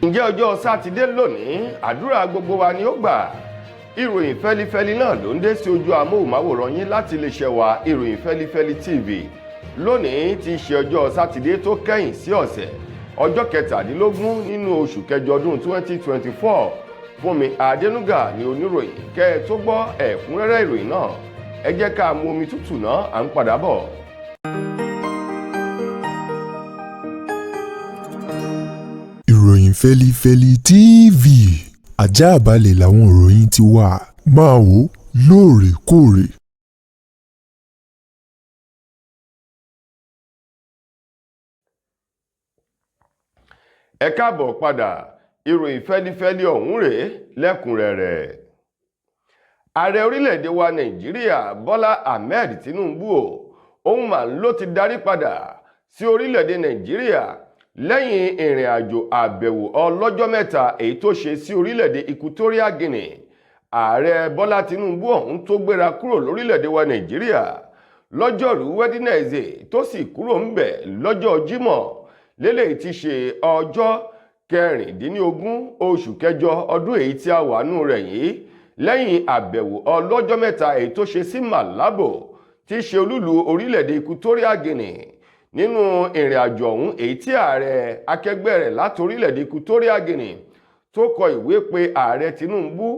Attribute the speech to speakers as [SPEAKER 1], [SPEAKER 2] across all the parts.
[SPEAKER 1] ǹjẹ́ ọjọ́ sátidé lónìí àdúrà gbogbo wa ni ó gbà. Ìròyìn fẹ́lifẹ́li náà ló ń dé sí ojú amóhùnmáwòrán yín láti iléeṣẹ́ wa ìròyìn fẹ́lifẹ́li TV. Lónìí ti ṣe ọjọ́ sátidé tó kẹ́yìn sí ọ̀sẹ̀, ọjọ́ 17 nínú oṣù kẹjọ ọdún 2024. Fúnmi Adénúgà ni oníròyìn. Kẹ́ ẹ tó gbọ́ ẹ̀kúnrẹ́rẹ́ ìròyìn náà, ẹ jẹ́ ká mu omi tútù náà, à ń padà bọ̀.
[SPEAKER 2] Ìròyìn fẹ́lifẹ́li TV, àjààbálẹ̀ làwọn ìròyìn ti wà, máa wò lóòrèkóòrè.
[SPEAKER 1] Ẹ káàbọ̀ padà, ìròyìn fẹ́lifẹ́li ọ̀hún rèé lẹ́kùnrẹ́rẹ́. Ààrẹ orílẹ̀-èdè wa Nàìjíríà Bọ́lá Ahmed Tinubu òun mà ló ti darí padà sí orílẹ̀-èdè Nàìjíríà lẹ́yìn ìrìn àjò àbẹ̀wò ọlọ́jọ́ mẹ́ta èyí tó ṣe sí orílẹ̀-èdè Equatorial Guinea. Ààrẹ Bọ́lá Tinubu ọ̀hún tó gbéra kúrò lórílẹ̀-èdè wa Nàìjíríà lọ́jọ́rú Wednesday tó sì kúrò ńbẹ̀ lọ́jọ́ Jímọ̀ lélẹ́yìí ti ṣe ọjọ́ 16 oṣù kẹjọ ọdún èyí tí a wà nù rẹ̀ yìí, lẹ́yìn àbẹ̀wò ọlọ́jọ́ mẹ́ta èyí tó ṣe sí Malabo tí ṣe olúlu orílẹ̀-èdè Equatorial Guinea. Nínú ìrìn àjò ọ̀hún èyí tí ààrẹ akẹgbẹ́ rẹ̀ láti orílẹ̀-èdè Equatorial Guinea tó kọ ìwé pe ààrẹ Tinubu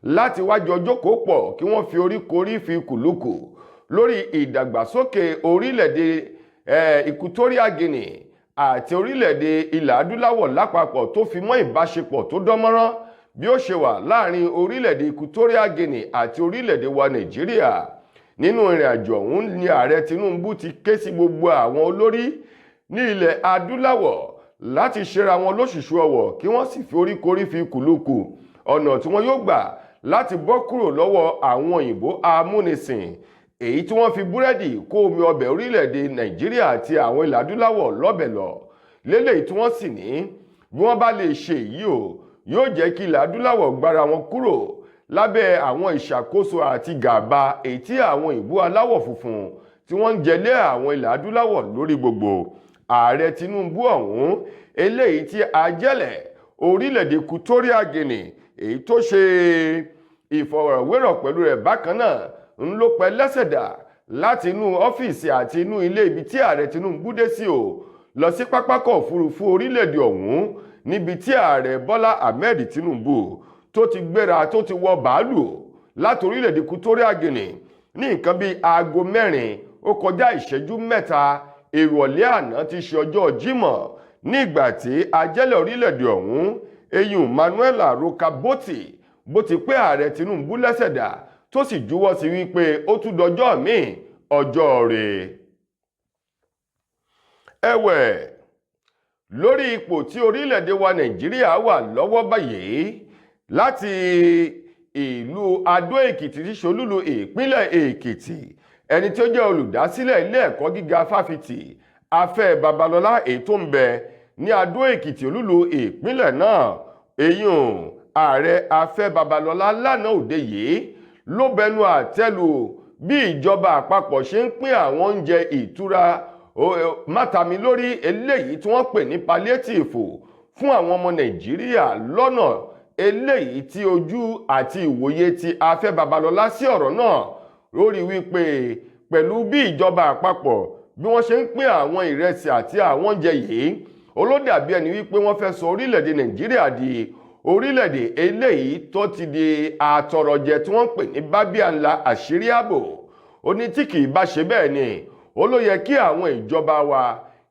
[SPEAKER 1] láti wájọ jókòó pọ̀ kí wọ́n fi oríkorí fi kùlùkù lórí ìdàgbàsókè orílẹ̀-èdè Equatorial Guinea àti orílẹ̀-èdè ilẹ̀ adúláwọ̀ lápapọ̀ tó fi mọ́ ìbáṣepọ̀ tó dánmọ́rán bí ó ṣe wà láàrin orílẹ̀-èdè Equatorial Guinea àti orílẹ̀-èdè wa Nàìjíríà. Nínú ìrìn àjò ọ̀hún ni ààrẹ Tinubu ti ké sí gbogbo àwọn olórí ní ilẹ̀ adúláwọ̀ láti ṣera wọn lóṣùṣù ọwọ̀ kí wọ́n sì fi oríkorí fi kùlùkù ọ̀nà tí wọ́n yóò gbà láti bọ́ kúrò lọ́wọ́ àwọn òyìnbó amúnisìn èyí tí wọ́n fi búrẹ́dì kó omi ọbẹ̀ orílẹ̀-èdè Nàìjíríà àti àwọn ilẹ̀ adúláwọ̀ lọ́bẹ̀ lọ. Lélẹ́yìí tí wọ́n sì ní bí wọ́n bá lè ṣe èyí yóò jẹ́ kí ilẹ̀ adúláwọ̀ gbára wọn kúrò lábẹ́ àwọn ìṣàkóso àti gàba èyí tí àwọn òyìnbó aláwọ̀ funfun tí wọ́n ń jẹlé àwọn ilẹ̀ adúláwọ̀ lórí gbogbo. Ààrẹ Tinubu ọ̀hún eléyìí tí ajẹ́lẹ̀ orílẹ̀-èdè Equatorial Guinea èyí tó ṣe ìfọ̀rọ̀wérọ̀ pẹ̀lú rẹ̀ bákan náà ń ló pẹ́ lẹ́sẹ̀dà láti inú ọ́fíìsì àti inú ilé ibi tí ààrẹ Tinubu dé sí lọ sí pápákọ̀ òfurufú orílẹ̀-èdè ọ̀hún níbi tí ààrẹ Bọ́lá Ahmed Tinubu tó ti gbéra tó ti wọ bàálù láti orílẹ̀-èdè Equatorial Guinea ní nǹkan bíi aago 4 ó kọjá ìṣẹ́jú 3 ìrọ̀lẹ́ àná ti ṣe ọjọ́ Jímọ̀, nígbà tí ajẹ́lẹ̀ orílẹ̀-èdè ọ̀hún eyín Manuela Rokaboti bó ti pé ààrẹ Tinubu lẹ́sẹ̀dà tó sì juwọ́ sí wípé ó tún dọjọ́ míì ọjọ́ rẹ̀. Ẹ̀wẹ̀, lórí ipò tí orílẹ̀-èdè wa Nàìjíríà wà lọ́wọ́ báyìí láti ìlú Adó Èkìtì tí ṣolúlu ìpínlẹ̀ Èkìtì, ẹni tí ó jẹ́ olùdásílẹ̀ ilé ẹ̀kọ́ gíga fáfitì Afẹ́ Babalọ́lá èyí tó ń bẹ ní Adó Èkìtì olúlu ìpínlẹ̀ náà, èyún ààrẹ Afẹ́ Babalọ́lá lánàá òde yìí ló bẹnu àtẹ́lù bí ìjọba àpapọ̀ ṣe ń pín àwọn oúnjẹ ìtura mátamilórí eléyìí tí wọ́n pè ní palliative fún àwọn ọmọ Nàìjíríà lọ́nà eléyìí tí ojú àti ìwòye ti Afẹ́ Babalọ́lá sí ọ̀rọ̀ náà lórí wípé pẹ̀lú bí ìjọba àpapọ̀ bí wọ́n ṣe ń pín àwọn ìrẹsì àti àwọn oúnjẹ yìí olódàbí ẹni wípé wọ́n fẹ́ sọ orílẹ̀-èdè Nàìjíríà di orílẹ̀-èdè eléyìí tó ti di àtọrọjẹ tí wọ́n ń pè ní bábíà ńlá àṣírí ààbò. Ó ní tí kìí bá ṣe bẹ́ẹ̀ ni ó ló yẹ kí àwọn ìjọba wa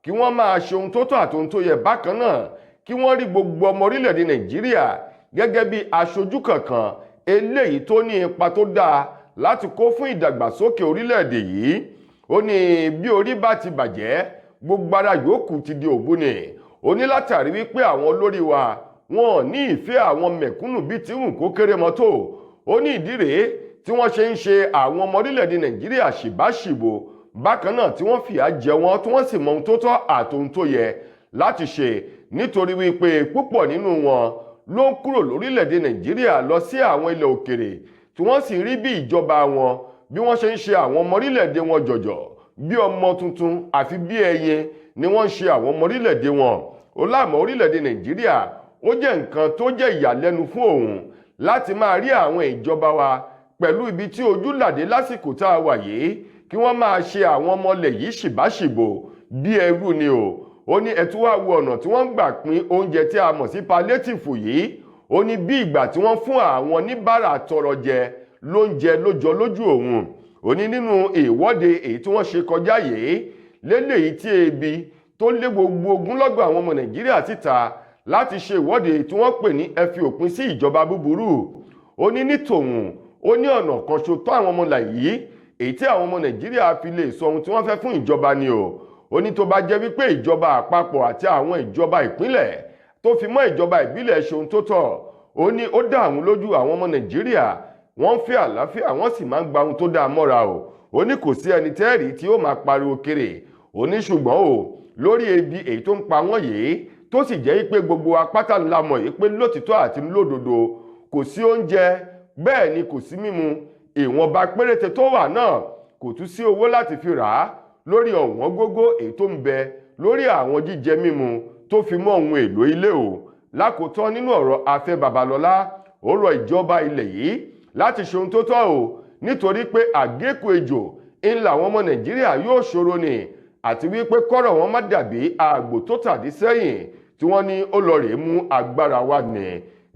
[SPEAKER 1] kí wọ́n máa ṣe ohun tó tọ́ àti ohun tó yẹ bákan náà, kí wọ́n rí gbogbo ọmọ orílẹ̀-èdè Nàìjíríà gẹ́gẹ́ bí aṣojú kankan eléyìí tó ní ipa tó dáa láti kó fún ìdàgbàsókè orílẹ̀-èdè yìí. Ó ní bí orí bá ti bàjẹ́ gbogbo ara yòókù ti di ògbóni. Ó ní látàrí wípé àwọn olórí wa wọn ní ìfẹ́ àwọn mẹ̀kúnnù bí tí wùn kó kéré mọ́tò. Ó ní ìdí rèé tí wọ́n ṣe ń ṣe àwọn ọmọ orílẹ̀-èdè Nàìjíríà ṣìbáṣìbò bákan náà tí wọ́n fìyà jẹ wọ́n tí wọ́n sì mọ ohun tó tọ́ àtohun tó yẹ láti ṣe, nítorí wípé púpọ̀ nínú wọn ló ń kúrò lórílẹ̀-èdè Nàìjíríà lọ sí àwọn ilẹ̀ òkèrè tí wọ́n sì rí bí ìjọba wọn bí wọ́n ṣe ń ṣe àwọn ọmọ orílẹ̀-èdè wọn jọ̀jọ̀ bí ọmọ tuntun àfi bí ẹyẹ ni wọ́n ń ṣe àwọn ọmọ orílẹ̀-èdè wọn. Ó láàmú orílẹ̀-èdè Nàìjíríà ó jẹ́ nǹkan tó jẹ́ ìyàlẹ́nu fún òun láti máa rí àwọn ìjọba wa pẹ̀lú ibi tí ojú làdé lásìkò tá a wà yìí kí wọ́n máa ṣe àwọn ọmọlẹ̀ yìí ṣìbáṣìbò bí ẹrú ni o. Ó ní ẹ tún wá wo ọ̀nà tí wọ́n ń gbà pín oúnjẹ tí a mọ̀ sí palliative yìí. Ó ní bí ìgbà tí wọ́n fún àwọn oníbàárà tọrọ jẹ lóúnjẹ lójọ lójú òun. Ó ní nínú ìwọ́de èyí tí wọ́n ṣe kọjá yìí léléyìí tí ebi tó lé gbogbo ogunlọ́gọ̀ àwọn ọmọ Nàìjíríà síta láti ṣe ìwọ́de tí wọ́n pè ní ẹ fi òpin sí ìjọba búburú. Ó ní tòun ó ní ọ̀nà kan ṣo tó àwọn ọmọ yìí èyí tí àwọn ọmọ Nàìjíríà fi lè sọ ohun tí wọ́n fẹ́ fún ìjọba ni o. Ó ní tó bá jẹ́ wípé ìjọba àpapọ̀ àti àwọn ìjọba ìpínlẹ̀ tó fi mọ́ ìjọba ìbílẹ̀ ṣe ohun tó tọ́, ó ní ó dá àwọn lójú àwọn ọmọ Nàìjíríà wọ́n fẹ́ àlàáfíà wọ́n sì máa ń gba ohun tó dáa mọ́ra o. Ó ní kò sí ẹni tẹ́ẹ̀rí tí ó máa pariwo kéré. Ó ní ṣùgbọ́n o lórí ebi èyí tó ń pa wọ́n yìí tó sì jẹ́ pé gbogbo apáta ńlá mọ̀ yìí pé lótìtọ́ àti lódodo kò sí oúnjẹ bẹ́ẹ̀ ni kò sí mímu, ìwọ̀nba péréte tó wà náà kò tún sí owó láti fi rà á lórí ọ̀wọ́n gógó èyí tó ń bẹ lórí àwọn jíjẹ mímu tó fi mọ́ ohun èlò ilé o. Lákòótán nínú ọ̀rọ̀ Afẹ́ Babalọ́lá ó rọ ìjọba ilẹ̀ yìí láti ṣe ohun tó tọ́ o nítorí pé àgékù ejò ńlá àwọn ọmọ Nàìjíríà yóò ṣòro ni àti wípé kọ́rọ̀ wọn má dàbí àgbò tó tàdí sẹ́yìn tí wọ́n ní ó lọ rèé mú agbára wá ní.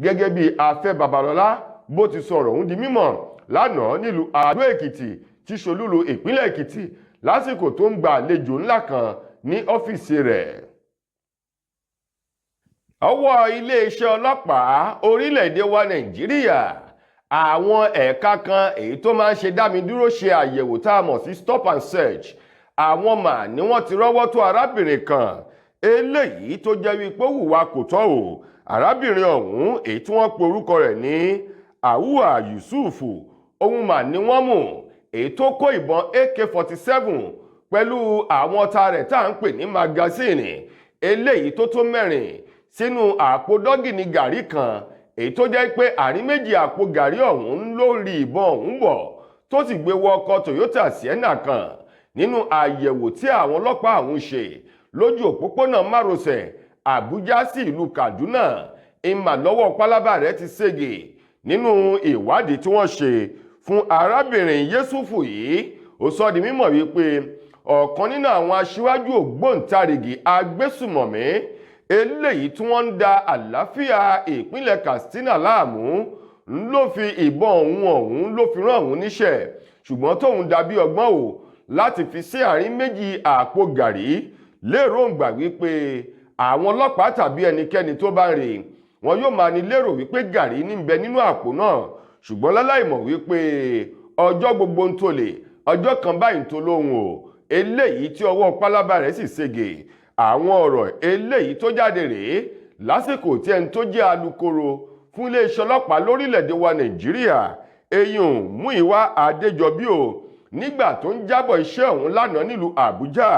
[SPEAKER 1] Gẹ́gẹ́ bí Afẹ́ Babalọ́lá bó ti sọ̀rọ̀ ọ̀hún di mímọ̀ lánàá nílùú Adó Èkìtì tí ṣolúlu ìpínlẹ̀ Èkìtì lásìkò tó ń gba àlejò ńlá kan ní ọ́fíìsì rẹ̀. Ọwọ́ iléeṣẹ́ ọlọ́pàá orílẹ̀-èdè wa Nàìjíríà àwọn ẹ̀ka kan èyí tó máa ń ṣe dámidúró ṣe àyẹ̀wò tá a mọ̀ sí stop and search àwọn mà ní wọ́n ti rọ́wọ́ tó arábìnrin kan eléyìí tó jẹ́ wípé hùwà kò tọ́ o. Arábìnrin ọ̀hún èyí tí wọ́n pe orúkọ rẹ̀ ní Awuwa Yusufu ohun mà ní wọ́n mú èyí tó kó ìbọn AK-47 pẹ̀lú àwọn ọta rẹ̀ tá à ń pè ní magasíìnì eléyìí tó tó 4 sínú àpò dọ́gìnì gàrí kan èyí tó jẹ́ pé àárín méjì àpò gàrí ọ̀hún ló rí ìbọn ọ̀hún bọ̀ tó sì gbé wọ ọkọ̀ Toyota Sienna kan. Nínú àyẹ̀wò tí àwọn ọlọ́pàá ọ̀hún ṣe lójú òpópónà márosẹ̀ Àbújá sí ìlú Kaduna ìmà lọ́wọ́ pálábá rẹ̀ ti sége. Nínú ìwádìí tí wọ́n ṣe fún arábìnrin Yusufu yìí ó sọ di mímọ̀ wípé ọ̀kan nínú àwọn aṣíwájú ògbóǹtarìgì agbésùmọ̀mí eléyìí tí wọ́n ń da àlàáfíà ìpínlẹ̀ Katsina láàmú ló fi ìbọn ọ̀hún ló fi rán òun níṣẹ́ ṣùgbọ́n tóun dàbí ọgbọ́n o láti fi sí àárín méjì àpò gàrí lérògbà wípé àwọn ọlọ́pàá tàbí ẹnikẹ́ni tó bá rìn wọn yóò máa ní lérò wípé gàrí ní bẹ nínú àpò náà ṣùgbọ́n láláìmọ̀ wípé ọjọ́ gbogbo ń tolè ọjọ́ kan báyìí ń tó lóhùn o eléyìí tí ọwọ́ pálábá rẹ̀ sì sége. Àwọn ọ̀rọ̀ eléyìí tó jáde rèé lásìkò tí ẹni tó jẹ́ alukoro fún iléeṣẹ́ ọlọ́pàá lórílẹ̀‐èdè wa Nàìjíríà eyín Múyìwá Adéjọbí o nígbà tó ń jábọ̀ iṣẹ́ ọ̀hún lánàá nílùú Àbújá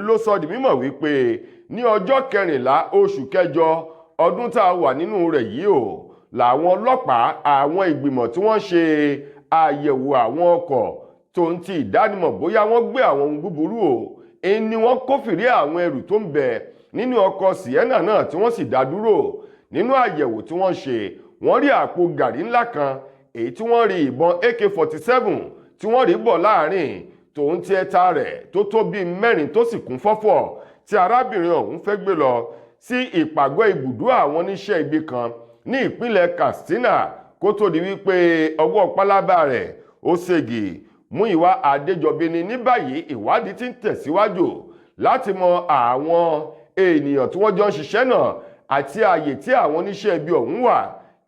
[SPEAKER 1] ló sọ di mímọ̀ wípé ní ọjọ́ 14 oṣù kẹjọ ọdún tá a wà nínú rẹ̀ yìí o làwọn ọlọ́pàá àwọn ìgbìmọ̀ tí wọ́n ṣe àyẹ̀wò àwọn ọkọ̀ tó ń ti ìdánimọ̀ bóyá wọ́n gbé àwọn ohun búburú o ni wọ́n kófìrí àwọn ẹrù tó ń bẹ nínú ọkọ̀ Sienna náà tí wọ́n sì dá dúró. Nínú àyẹ̀wò tí wọ́n ṣe wọ́n rí àpò gàrí ńlá kan èyí tí wọ́n rí ìbọn AK-47 tí wọ́n rí bọ̀ láàrin tòun ti ẹta rẹ̀ tó tó bíi 4 tó sì kún fọ́fọ́ tí arábìnrin ọ̀hún fẹ́ gbé lọ sí ìpàgọ́ ibùdó àwọn oníṣẹ́ ibi kan ní ìpínlẹ̀ Katsina kó tó di wípé ọwọ́ pálábá rẹ̀ ó ségi. Múyìwá Adéjọbí ní báyìí ìwádìí ti ń tẹ̀síwájú láti mọ àwọn ènìyàn tí wọ́n jọ ń ṣiṣẹ́ náà àti ààyè tí àwọn oníṣẹ́ ibi ọ̀hún wà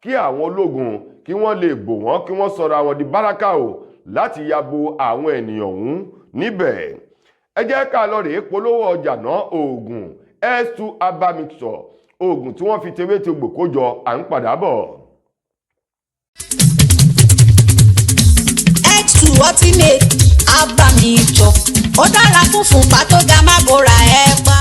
[SPEAKER 1] kí àwọn ológun kí wọ́n lè bò wọ́n kí wọ́n sọra wọn di báràkà o láti yabo àwọn ènìyàn ọ̀hún níbẹ̀. Ẹ jẹ́ ká lọ rèé polówó ọjà náà oògùn S2 herbal mixture oògùn tí wọ́n fi tewé tegbò kó jọ à ń padà bọ̀.
[SPEAKER 3] X2 Ultimate herbal mixture ó dára fún fúnpá tó ga má bora ẹ pa.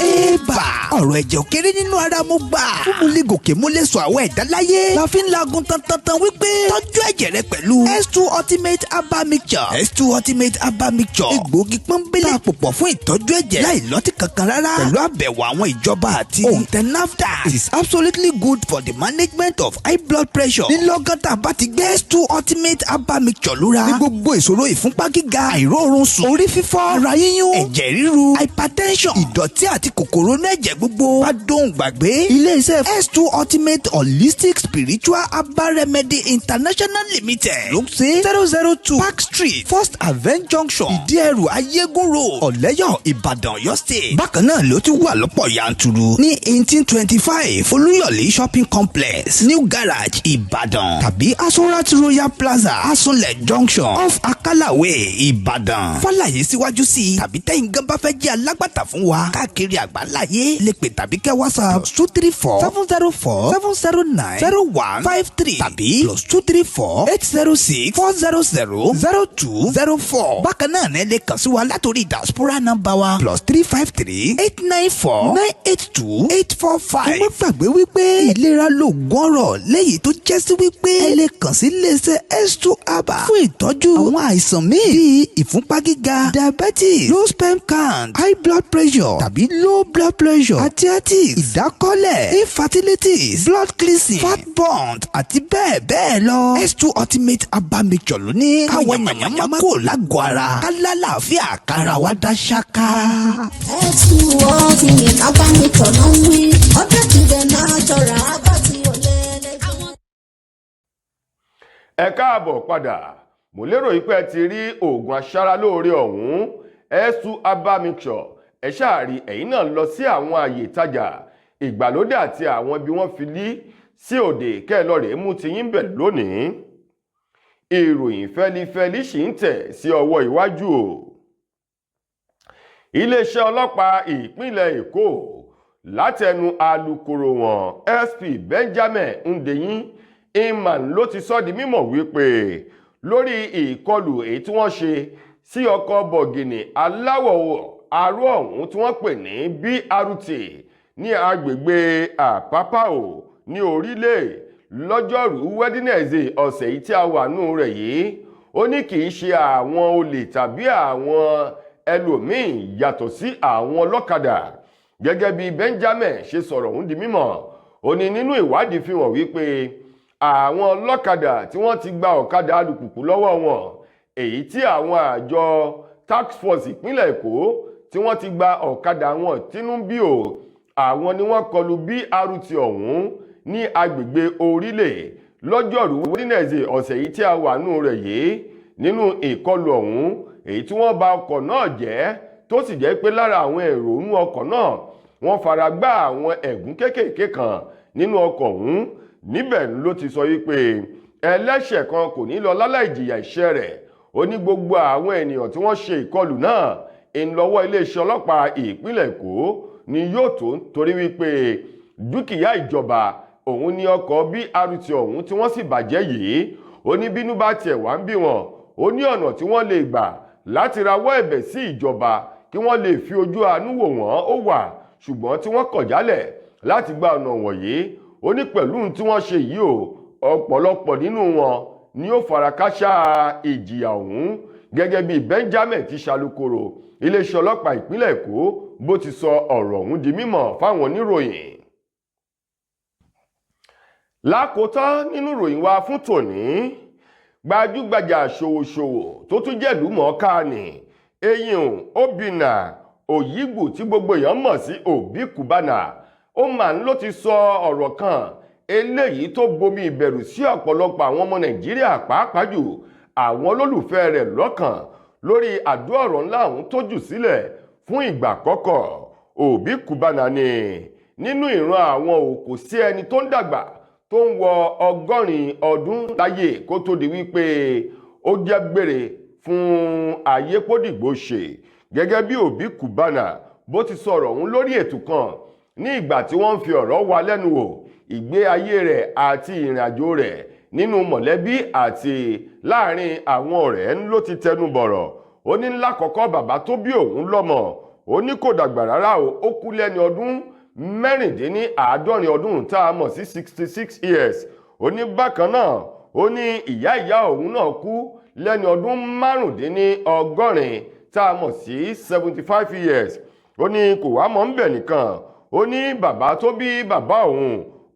[SPEAKER 3] Ébà ọ̀rọ̀ ẹ̀jẹ̀ ò kéré nínú ara mo gbà. Fún mo lè gòkè mo lè sọ àwọn ẹ̀dá láyé. La fi ń lagun tantantan wípé tọ́jú ẹ̀jẹ̀ rẹ pẹ̀lú S2 Ultimate Herbal Mixture. S2 Ultimate Herbal Mixture. Egbòogi pọ́nbélé àpòpọ̀ fún ìtọ́jú ẹ̀jẹ̀ láì lọ́tì kankan rárá. Pẹ̀lú àbẹ̀wò àwọn ìjọba àti òǹtẹ̀ NAFDAC. It is absolutely good for the management of high blood pressure. Nílọ́gán tá a bá ti gbé S2 Ultimate Herbal Mixture lura. Ní gbogbo ìṣòro ìfúnpá gíga, àìróorun sùn, orí fífọ́, ara yíyún, ẹ̀jẹ̀ ríru, hypertension, ìdọ̀tí àti kòkòrò inú ẹ̀jẹ̀ gbogbo. Bá dóhùn gbàgbé. Ilé-iṣẹ́ S2 Ultimate Holistic Spiritual Herbal Remedy International Limited ló ń ṣe 002 Park Street First Avenue Junction Ìdí-ẹrù Ayégún Road Ọ̀lẹ́yọ̀ Ìbàdàn Ọ̀yọ́ State. Bákan náà ló ti wà lọ́pọ̀ yanturu ní 1825 Olúyọ̀lé Shopping Complex New Garage Ìbàdàn tàbí Asorat Royal Plaza Asunlẹ̀ Junction off Akalawe Ìbàdàn. Fálàyé síwájú sí i tàbí tẹ́yìn gan bá fẹ́ jẹ́ alágbàtà fún wa káàkiri àgbáláyé lè pè tàbí kẹ́ WhatsApp +234 704 709 0153 tàbí +234 806 400 0204. Bákan náà ní ẹ lè kàn sí wa látòrí diaspora nọ́mbà wa +353 894 982 845. ẹ má gbàgbé wípé ìlera lóògùn ọrọ̀ léyìí tó jẹ́ sí wípé ẹ lè kàn sí iléeṣẹ́ S2 Herbal fún ìtọ́jú àwọn àìsàn míì bíi ìfúnpá gíga, diabetes, low sperm count, high blood pressure tàbí low blood pressure, arthritis, ìdákọ́lẹ̀, infertility, blood cleansing, fat burn àti bẹ́ẹ̀ bẹ́ẹ̀ lọ. S2 Ultimate Herbal Mixture ló ní káwọn èèyàn máa kó lágọ̀ọ́ ara ká lálàáfíà kára wa dá ṣáká.
[SPEAKER 4] S2 Ultimate Herbal Mixture ló ń wí ọjọ́ tí dẹ̀ náà jọra bá ti ọ̀lẹ́ lẹ́gbẹ̀ẹ́.
[SPEAKER 1] Ẹ káàbọ̀ padà. Mo lérò pé ẹ ti rí oògùn aṣaralóore ọ̀hún S2 Herbal Mixture. Ẹ ṣáàrí ẹ̀yin náà lọ sí àwọn àyè ìtajà ìgbàlódé àti àwọn ibi wọ́n fi lí sí òde kẹ́ẹ̀lọ́rẹ̀ mú ti yín bẹ̀ lónìí. Ìròyìn fẹ́lifẹ́li ṣì ń tẹ̀ sí ọwọ́ iwájú o. Iléeṣẹ́ ọlọ́pàá ìpínlẹ̀ Èkó látẹnu alukoro wọn SP Benjamin Hundeyin Imam ló ti sọ di mímọ̀ wípé lórí ìkọlù èyí tí wọ́n ṣe sí ọkọ̀ bọ̀gìnì aláwọ̀ aró ọ̀hún tí wọ́n pè ní BRT ní agbègbè Àpápáò ní Orílẹ̀ lọ́jọ́rú Wednesday ọ̀sẹ̀ yìí tí a wà nù rẹ̀ yìí. Ó ní kì í ṣe àwọn olè tàbí àwọn ẹlòmíín yàtọ̀ sí àwọn ọlọ́kadà. Gẹ́gẹ́ bí Benjamin ṣe sọ̀rọ̀ ọ̀hún di mímọ̀, ó ní nínú ìwádìí fi hàn wípé àwọn ọlọ́kadà tí wọ́n ti gba ọ̀kadà alùpùpù lọ́wọ́ wọn, èyí tí àwọn àjọ task force ìpínlẹ̀ Èkó tí wọ́n ti gba ọ̀kadà wọn tínú bí o, àwọn ni wọ́n kọlù BRT ọ̀hún ní agbègbè Orílẹ̀ lọ́jọ́rú Wednesday ọ̀sẹ̀ yìí tí a wà nù rẹ̀ yìí. Nínú ìkọlù ọ̀hún èyí tí wọ́n bà ọkọ̀ náà jẹ́ tó sì jẹ́ pé lára àwọn èrò inú ọkọ̀ náà wọ́n fara gbá àwọn ẹ̀gún kéékèèké kan nínú ọkọ̀ ọ̀hún. Níbẹ̀ ló ti sọ wípé ẹlẹ́ṣẹ̀ kan kò ní lọ láláì jìyà ẹ̀ṣẹ̀ rẹ̀. Ó ní gbogbo àwọn ènìyàn tí wọ́n ṣe ìkọlù náà ìlọ́wọ́ iléeṣẹ́ ọlọ́pàá ìpínlẹ̀ Èkó ni yóò tó torí wípé dúkìá ìjọba òun ní ọkọ̀ BRT ọ̀hún tí wọ́n sì bàjẹ́ yìí. Ó ní bínú bá tiẹ̀ wá ń bí wọn, ó ní ọ̀nà tí wọ́n lè gbà láti rawọ́ ẹ̀bẹ̀ sí ìjọba kí wọ́n lè fi ojú àánú wò wọ́n ó wà, ṣùgbọ́n tí wọ́n kọ̀ jálẹ̀ láti gba ọ̀nà wọ̀nyí. Ó ní pẹ̀lú tí wọ́n ṣe yìí o, ọ̀pọ̀lọpọ̀ nínú wọn ni ó farakásá ìjìyà ọ̀hún. Gẹ́gẹ́ bí Benjamin ti ṣalukoro iléeṣẹ́ ọlọ́pàá ìpínlẹ̀ Èkó bó ti sọ ọ̀rọ̀ ọ̀hún di mímọ̀ fáwọn oníròyìn. Lákòótán nínú ìròyìn wa fún tòní, gbajúgbajà ṣòwòṣòwò tó tún jẹ́ ìlúmọ̀ọ́ká ni Eyín Obinna Oyigbu tí gbogbo èèyàn mọ̀ sí Obi Cubana. Ó mà ń ló ti sọ ọ̀rọ̀ kan eléyìí tó bomi ìbẹ̀rù sí ọ̀pọ̀lọpọ̀ àwọn ọmọ Nàìjíríà pàápàá jù àwọn olólùfẹ́ rẹ̀ lọ́kàn lórí àdó ọ̀rọ̀ ńlá ọ̀hún tó jù sílẹ̀ fún ìgbà àkọ́kọ́. Obi Cubana ni nínú ìran àwọn òkò sí ẹni tó ń dàgbà tó ń wọ 100 ọdún láyé kó tó di wípé ó jẹ́ gbére fún ayé pódìgbò ṣe. Gẹ́gẹ́ bí Obi Cubana bó ti sọ̀rọ̀ ọ̀hún lórí ètò kan ní ìgbà tí wọ́n ń fi ọ̀rọ̀ wá lẹ́nu wò ìgbé ayé rẹ̀ àti ìrìn àjò rẹ̀ nínú mọ̀lẹ́bí àti láàrin àwọn ọ̀rẹ́ ló ti tẹnu bọ̀rọ̀. Ó ní lákọ̀ọ́kọ́ bàbá tó bí òun lọ́mọ ó ní kò dàgbà rárá o, ó kú lẹ́ni ọdún mẹ́rìndínláàádọ́rin ọdún tá a mọ̀ sí 66 years. Ó ní bákan náà ó ní ìyá òun náà kú lẹ́ni ọdún márùndínlọ́gọ́rin tá a mọ̀ sí 75 years. Ó ní kò wá mọ́ ń bẹ̀ nìkan, ó ní bàbá tó bí bàbá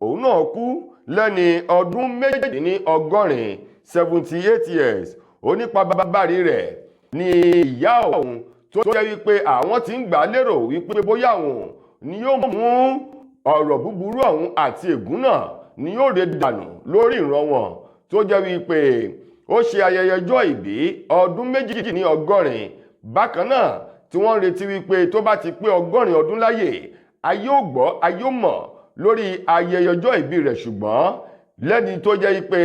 [SPEAKER 1] òun náà kú lẹ́ni ọdún méjìdínlọ́gọ́rin 78 years. Ó ní pabambari rẹ̀ ní ìyá òun tó jẹ́ wípé àwọn ti ń gbà lérò wípé bóyá òun ni yóò mú ọ̀rọ̀ búburú ọ̀hún àti ègún náà ni yóò ré dànù lórí ìran wọn, tó jẹ́ wípé ó ṣe ayẹyẹ ọjọ́ ìbí ọdún méjìdínlọ́gọ́rin. Bákan náà tí wọ́n retí wípé tó bá ti pé 100 ọdún láyé ayé ò gbọ́ ayé ò mọ̀ lórí ayẹyẹ ọjọ́ ìbí rẹ̀, ṣùgbọ́n lẹ́ni tó jẹ́ wípé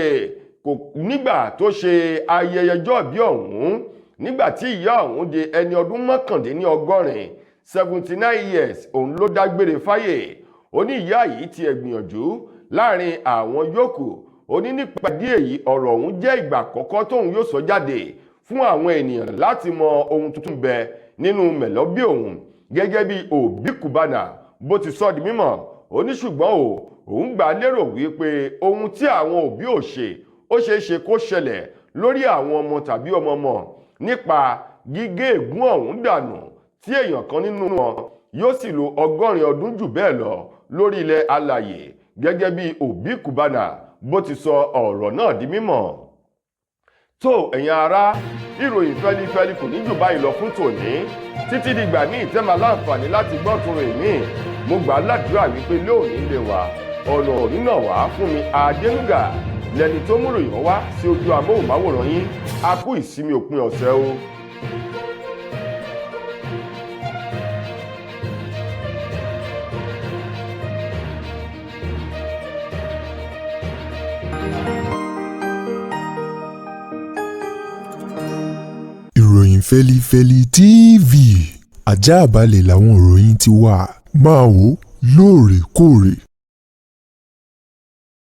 [SPEAKER 1] kò nígbà tó ṣe ayẹyẹ ọjọ́ ìbí ọ̀hún, nígbà tí ìyá ọ̀hún di ẹni ọdún mọ́kàndínlọ́gọ́rin 79 years òun ló dágbére fáyé. Ó ní ìyá yìí ti gbìyànjú láàrin àwọn yòókù. Ó ní nípa díẹ̀ yìí ọ̀rọ̀ ọ̀hún jẹ́ ìgbà àkọ́kọ́ tóun yóò sọ jáde fún àwọn ènìyàn láti mọ ohun tuntun bẹ nínú mẹ̀lọ́bí òun, gẹ́gẹ́ bí Obi Cubana bó ti sọ di mímọ̀. Ó ní ṣùgbọ́n òun gbà lérò wípé ohun tí àwọn òbí ò ṣe ó ṣeé ṣe kó ṣẹlẹ̀ lórí àwọn ọmọ tàbí ọmọ nípa gígé ègún ọ̀hún dànù, tí èèyàn kan nínú wọn yóò sì lo 100 ọdún jù bẹ́ẹ̀ lọ lórí ilẹ̀ alàyè, gẹ́gẹ́ bí Obi Cubana bó ti sọ ọ̀rọ̀ náà di mímọ̀. Tó ẹ̀yin ará, ìròyìn fẹ́lifẹ́li kò ní jù báyìí lọ fún tòní. Títí dìgbà míì tẹ́ máa láǹfààní láti gbọ́ tòrò ìmíì, mo gbà á ládùúrà wípé lóòní lè wà ọ̀nà òrìnà wá fún mi Adénúgà lẹni tó mú ròyìn wá sí ojú amóhùnmáwòrán yín. A kú ìsinmi òpin ọ̀sẹ̀ o.
[SPEAKER 2] Ìròyìn Fẹ́lifẹ́li TV, àjààbálẹ̀ làwọn ìròyìn ti wà. Máa wò lóòrèkóòrè.